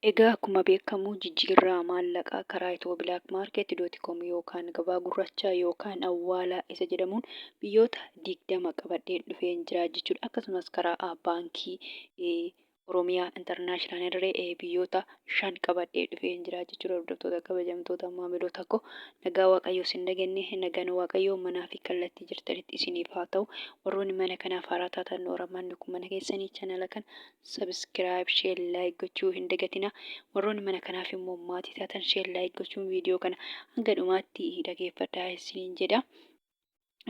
Egaa akkuma beekamu jijjiirraa maallaqaa karaa itobilaakmaarket.com yookaan gabaa gurraachaa yookaan awwaalaa isa jedhamuun biyyoota 20 qabadheen dhufeen jira jechuudha. Akkasumas karaa baankii Oromiyaa Intarnaashinaal irree biyyoota 5 qabadhee dhufeen jira jechuudha. Hordoftoota kabajamtoota maamiloota koo nagaa waaqayyoo isin dhageenye nagaan waaqayyoo manaa fi kallattii jirtanitti isiniif haa ta'u. Warroonni mana kanaaf haaraa taatan Oromoonni kun mana keessanii chaanala kan sabiskiraayib sheer laayik gochuu hin dagatina. Warroonni mana kanaaf immoo maatii taatan sheer laayik gochuun viidiyoo kana hanga dhumaatti dhageeffadhaa isiniin jedha.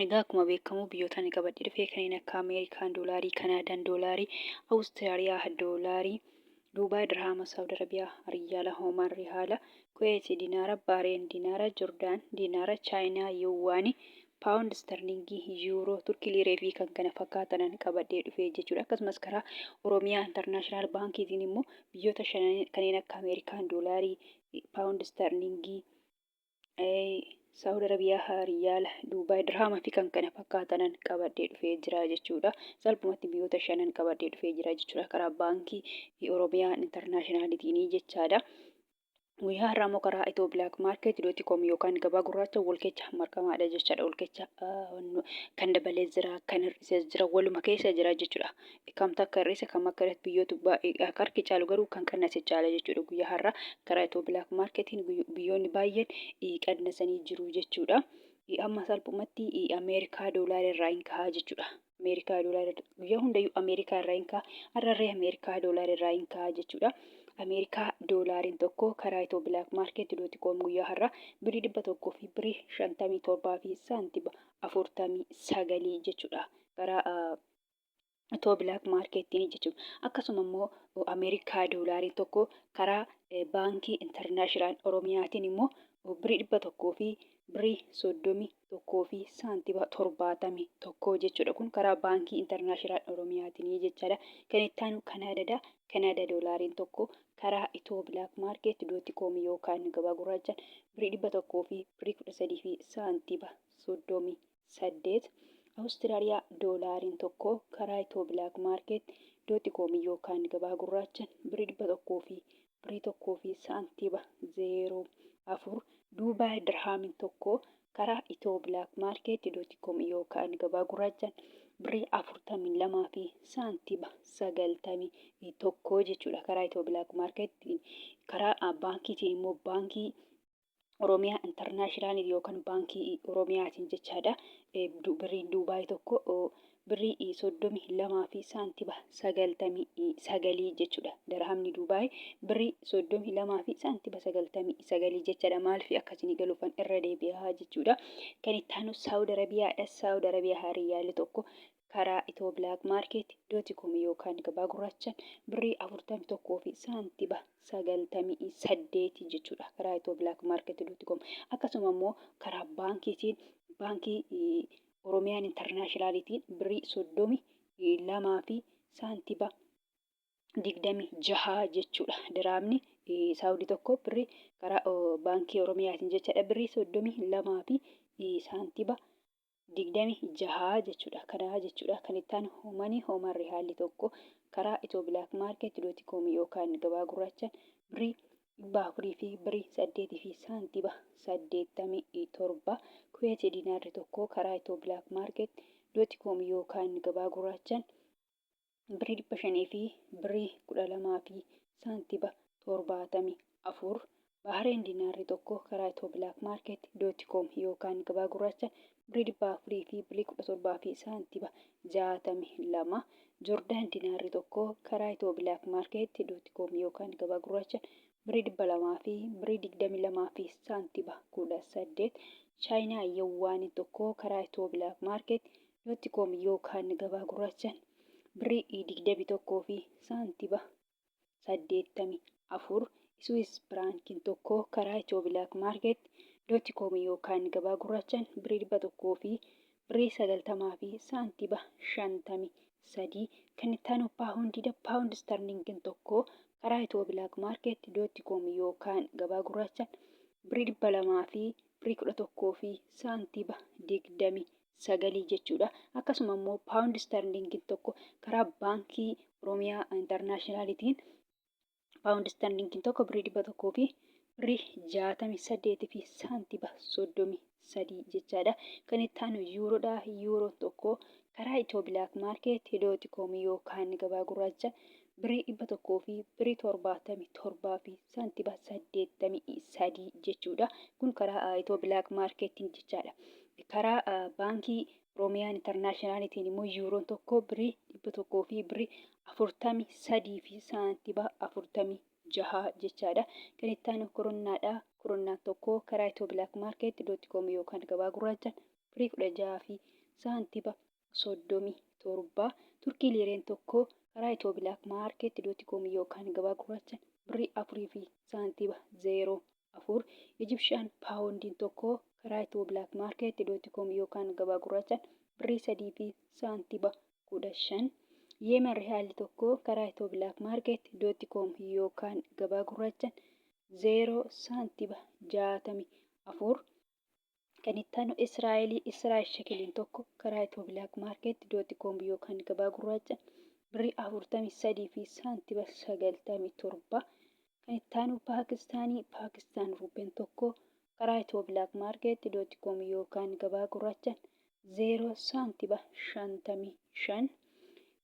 Egaa akkuma beekamu biyyoota ani qabadhee dhufee kanneen akka Ameerikaan doolaarii, Kanaadaan doolaarii, Awustiraaliyaa doolaarii, Duubaay dirhama, Saawud Arabiyaa riyaala, Hoomaan riyaala, Kuweet diinaara, Baareen diinaara, Joordaan diinaara, Chaayinaa yuwaanii, paawundi sterlingii, yuuroo, turkii liiree fi kan kana fakkaatan qabadhee dhufee jechuudha. Akkasumas karaa Oromiyaa Intarnaashinaal baankiitiin immoo biyyoota 5 kanneen akka Ameerikaan doolaarii, paawundi sterlingii, Saawud Arabiyaa riyaala, Duubaay dirhama fi kan kana fakkaatan qabadhee dhufee jira jechuudha. Salphumatti biyyoota 5 qabadhee dhufee jira jechuudha karaa baankii Oromiyaa Intarnaashinaalitiin jechaadha. Guyyaa har'aa immoo karaa itobilaakmaarket.com yookaan gabaa gurraacha walkecha markamaadha jechaadha. Walkecha kan dabalee jira, kan hir'isee jira, waluma keessa jira jechuudha. Kamtu akka hir'ise kam akka irratti biyyoota harki caalu garuu kan qannase caala jechuudha. Guyyaa har'aa karaa itobilaakmaarketiin biyyoonni baay'een qannasanii jiru jechuudha. Amma salphumatti Ameerikaa doolaara irraa hin ka'a jechuudha. Ameerikaa doolaara guyyaa hundayyuu Ameerikaa irraa hin ka'a. Har'arree Ameerikaa doolaara irraa hin ka'a jechuudha. Ameerikaa doolaariin tokko karaa itobilaakmaarket.com guyyaa har'aa birii 100 fi birii 57 fi saantiba 49 jechuudha. Karaa itobilaakmaarketiin jechuudha. Akkasuma immoo Ameerikaa doolaariin tokko karaa baankii Intarnaashinaal Oromiyaatiin immoo birii 100 fi birii 31 fi saantiba 71 jechuudha. Kun karaa baankii Intarnaashinaal Oromiyaatiin jechaadha. Kan itti aanu Kanaadaadha. Kanaada doolaariin tokko karaa itobilaakmaarket.com yookaan gabaa gurraachaan birii 100 fi birii 13 fi saantiba 38. Awustiraaliyaa doolaariin tokko karaa itobilaakmaarket.com yookaan gabaa gurraachaan birii 100 fi birii 1 fi saantiba 04. Duubaay dirhaamiin tokko karaa itobilaakmaarket.com yookaan gabaa gurraachaan birii 42 fi saantiba 91 jechuudha. Karaa itobilaakmaarketiin karaa baankiitiin immoo baankii Oromiyaa Intarnaashinaal yookaan baankii Oromiyaatiin jechaadha. Biriin Duubaay tokko birii 32 fi saantiba 99 jechuudha. Dirhamni Duubaay birii 32 fi saantiba 99 jechaadha. Maaliif akkasiin galuufan irra deebi'aa jechuudha. Kan itti aanu Saawud Arabiyaadha. Saawud Arabiyaa riyaalli tokko karaa itobilaakmaarket.com yookaan gabaa gurraachaan birii 41 fi saantiba 98 jechuudha. Karaa itobilaakmaarket.com akkasuma immoo karaa baankiitiin baankii Oromiyaan Intarnaashinaalitiin birii 32 fi saantiba 26 jechuudha. Dirhamni Saawudii tokko birii karaa baankii Oromiyaatiin jechaadha. Birii 32 fi saantiba 26 jechuudha. Kanaa jechuudha. Kan itti aanu Hoomaan riyaalli tokko karaa itobilaakmaarket.com yookaan gabaa gurraachaan birii 400 fi birii 8 fi saantiba 87. Kuweet diinaarri tokko karaa itobilaakmaarket.com yookaan gabaa gurraachaan birii 500 fi birii 12 fi saantiba 74. Bahareen diinaarri tokko karaa itobilaakmaarket.com yookaan gabaa gurraachaan birii 400 fi birii 17 fi saantiba 62. Joordaan diinaarri tokko karaa itobilaakmaarket.com yookaan gabaa gurraachaan birii 200 fi birii 22 fi saantiba 18. Chaayinaa yuwaanii tokko karaa itobilaakmaarket.com yookaan gabaa gurraachaan birii 21 fi saantiba 84. Swiss firaankiin tokko karaa itobilaakmaarket.com yookaan gabaa gurraachaan birii 100 fi birii 90 fi saantiba 53. Kan itti aanu paawundi sterlingiin tokko karaa itobilaakmaarket.com yookaan gabaa gurraachaan birii 200 fi birii 11 fi saantiba 29 jechuudha. Akkasuma immoo paawundi sterlingiin tokko karaa baankii Oromiyaa Intarnaashinaalitiin paawundi istaarliingiin tokko birrii 100 fi birrii 68 fi saantiba 33 jechaadha. Kan itti aanu yuuroodha. Yuuroon tokko karaa Itiyoo Bilaak Maarkeet .com yookaan gabaa gurraacha birrii 100 fi birrii 77 fi saantiba 83 jechuudha. Kun karaa Itiyoo Bilaak Maarkeetiin jechaadha. Karaa baankii Oromiyaan Intarnaashinaalitiin immoo yuuroon tokko birrii 100 fi birrii 43 fi saantiba 46 jechaadha. Kan itti aanu koronnaadha. Koronnaan tokko karaa Itiyoo Bilaak Maarkeet .com yookaan gabaa gurraacha birrii 16 fi saantiba 37. Turkii liireen tokko karaa Itiyoo Bilaak Maarkeet .com yookaan gabaa gurraacha birrii 4 fi saantiba 04. Ijipshaan paawundiin tokko karaa Itiyoo Bilaak Maarkeet .com yookaan gabaa gurraacha birrii 3 fi saantiba 15. Yemen riyaalli tokko karaa Itiyoo Bilaak Maarkeet .com yookaan gabaa gurraacha 0 saantiba 64. Kan itti aanu Israa'el shekeliin tokko karaa Itiyoo Bilaak Maarkeet .com yookaan gabaa gurraacha birrii 43 fi saantiba 97. Kan itti aanu Paakistaan ruupeen tokko karaa Itiyoo Bilaak Maarkeet .com yookaan gabaa gurraacha 0 saantiba 55.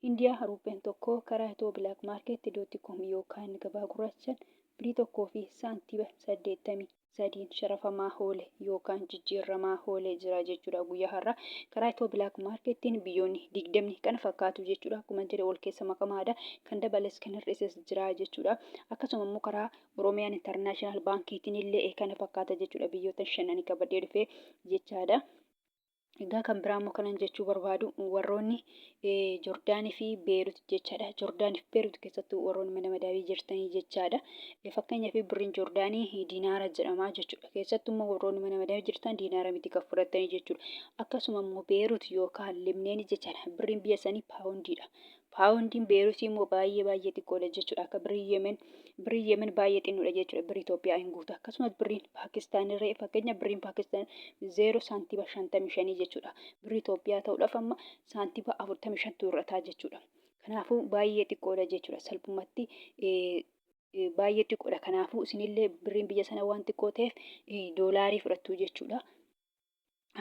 Indiyaa ruupeen tokko karaa Itiyoo Bilaak Maarkeet .com yookaan gabaa gurraacha birrii 1 fi saantiba 83 sharafamaa oole yookaan jijjiiramaa oolee jira jechuudha guyyaa har'aa. Karaa Itiyoo Bilaak Maarkeettiin biyyoonni 20 kana fakkaatu jechuudha. Akkuma jedhe wal keessa makamaadha. Kan dabales kan hir'ises jira jechuudha. Akkasuma immoo karaa Oromiyaan Intarnaashinaal Baankiitiin illee kana fakkaata jechuudha. Biyyoota 5 qabadee dhufee jechaadha. Egaa kan biraa immoo kanan jechuu barbaadu warroonni Joordaanii fi Beerut jechaadha. Joordaanii fi Beerut keessattuu warroonni mana madabii jirtanii jechaadha. Fakkeenyaaf birriin Joordaanii diinaara jedhama jechuudha. Keessattuu immoo warroonni mana madabii jirtan diinaara miti kan fudhatanii jechuudha. Akkasuma immoo Beerut yookaan Libneen jechaadha. Birriin biyya sanii paawundiidha. Paawundiin Beerutii immoo baay'ee xiqqoodha jechuudha. Akka birrii Yemen baay'ee xinnoodha jechuudha. Birrii Itoophiyaa hin guutu. Akkasumas birriin Paakistaan irree fakkeenya birriin Paakistaan 0 saantiba 55 jechuudha. Birrii Itoophiyaa ta'uudhaaf amma saantiba 45 irrataa jechuudha. Kanaafuu baay'ee xiqqoodha jechuudha. Salphumatti baay'ee xiqqoodha. Kanaafuu isinillee birriin biyya sana waan xiqqoo ta'eef doolaarii fudhattu jechuudha.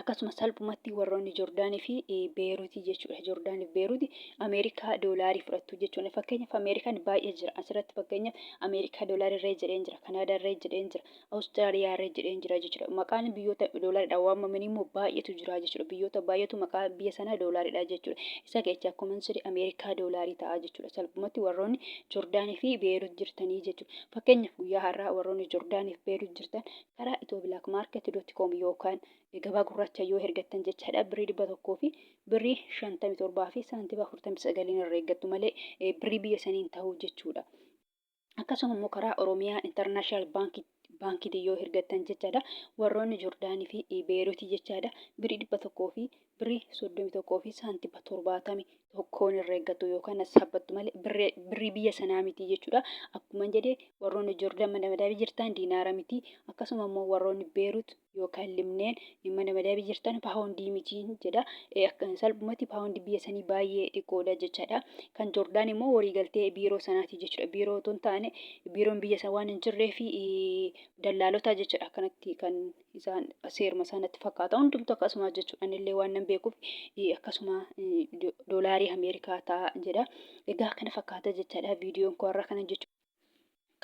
Akkasumas salphumatti warroonni Joordaanii fi Beerutii jechuudha. Joordaanii fi Beerutii Ameerikaa doolaarii fudhattu jechuudha. Fakkeenyaaf Ameerikaan baay'ee jira. Asirratti fakkeenyaaf Ameerikaa doolaarii irree jedheen jira. Kanaadaa irree jedheen jira. Awustiraaliyaa irree jedheen jira jechuudha. Maqaan biyyoota doolaariidhaan waamaman immoo baay'eetu jira jechuudha. Biyyoota baay'eetu maqaa biyya sanaa doolaariidha jechuudha. Isa keessa akkuma jedhe Ameerikaa doolaarii ta'a jechuudha. Salphumatti warroonni Joordaanii fi Beerut jirtanii jechuudha. Fakkeenyaaf guyyaa har'aa warroonni Joordaanii fi Beerut jirtan karaa Itiyoo Bilaak Maarkeet .com yookaan gabaa gurraacha yoo ergattan jechaadha. Birrii 100 fi birrii 57 fi saantiba 49 irraa eeggattu malee birrii biyya saniin ta'uu jechuudha. Akkasuma immoo karaa Oromiyaa Intarnaashinaal Baankiitiin yoo ergattan jechaadha. Warroonni Joordaanii fi Beerutii jechaadha. Birrii 100 fi birrii 31 fi saantiba 71 irraa eeggattu yookaan saabbattu malee birrii biyya sanaa miti jechuudha. Akkuma jedhe warroonni Joordaan mana madabii jirtan diinaara miti. Akkasuma immoo warroonni Beerut yookaan Libneen mana madabii jirtan paawundii miti jedha. Salphumatti paawundii biyya sanii baay'ee xiqqoodha jechaadha. Kan Joordaan immoo waliigaltee biiroo sanaati jechuudha. Biiroo otoo hin taane biiroon biyya sana waan hin jirree fi dallaalota jechuudha. Akkanatti kan isaan seeruma isaanitti fakkaata. Hundumtu akkasuma jechuudha. Anillee waan nan beekuuf akkasuma doolaarii Ameerikaa ta'a jedha. Egaa kana fakkaata jechaadha. Viidiyoon koo har'a kana jechuudha.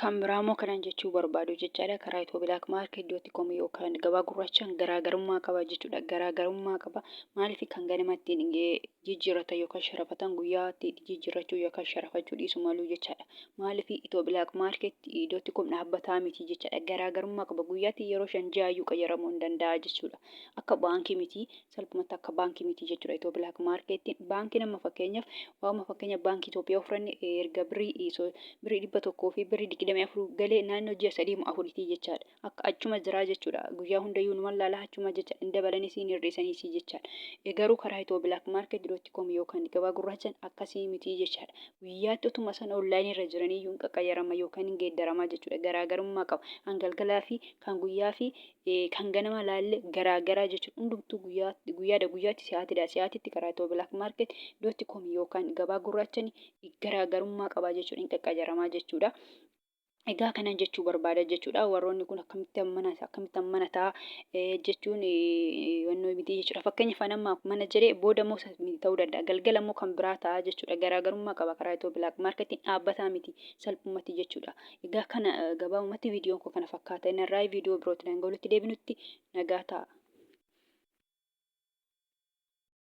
Kan biraa immoo kanan jechuu barbaadu jechaadha. Karaa Itiyoo Bilaak Maarkeet .com yookaan gabaa gurraachaan garaagarummaa qaba jechuudha. Garaagarummaa qaba. Maaliif kan ganamatti jijjiirratan yookaan sharafatan guyyaatti jijjiirrachuu yookaan sharafachuu dhiisu malu jechaadha. Maaliif Itiyoo Bilaak Maarkeet .com dhaabbataa miti jechaadha. Garaagarummaa qaba. Guyyaatti yeroo 5 jaayyuu qayyaramuu hin danda'a jechuudha. Akka baankii miti. Salphumatti akka baankii miti jechuudha. Itiyoo Bilaak Maarkeettiin baankii nama fakkeenyaaf baankii Itoophiyaa ofirranne erga birrii 100 fi birrii 24 galee naannoo ji'a 3-4 jechaadha. Akka achuma jira jechuudha. Guyyaa hundayyuu numan laala achuma jecha hin dabalanii siin hir'isanii si jechaadha. Garuu karaa Itiyoo Bilaak Maarkeet .com yookaan gabaa gurraachaan akkasii miti jechaadha. Guyyaatti utuma sana onlaayinii irra jiranii iyyuu hin qaqqayyarama yookaan hin geeddarama jechuudha. Garaagarummaa qaba. Kan galgalaa fi kan guyyaa fi kan ganama laalle garaagaraa jechuudha. Hundumtuu guyyaatti si'aatitti karaa Itiyoo Bilaak Maarkeet .com yookaan gabaa gurraachaan garaagarummaa qaba jechuudha. Hin qaqqayyarama jechuudha. Egaa kanan jechuu barbaada jechuudha. Warroonni kun akkamitti amanataa jechuun wannoo miti jechuudha. Fakkeenyaaf amma mana jedhee booda immoo ta'uu danda'a. Galgala immoo kan biraa ta'a jechuudha. Garaagarummaa qaba karaa itoo bilaak maarketiin dhaabbataa miti salphumatti jechuudha. Egaa kana gabaabumatti viidiyoon koo kana fakkaata. Inni irraa viidiyoo birootiin hanga walitti deebinutti nagaa ta'a.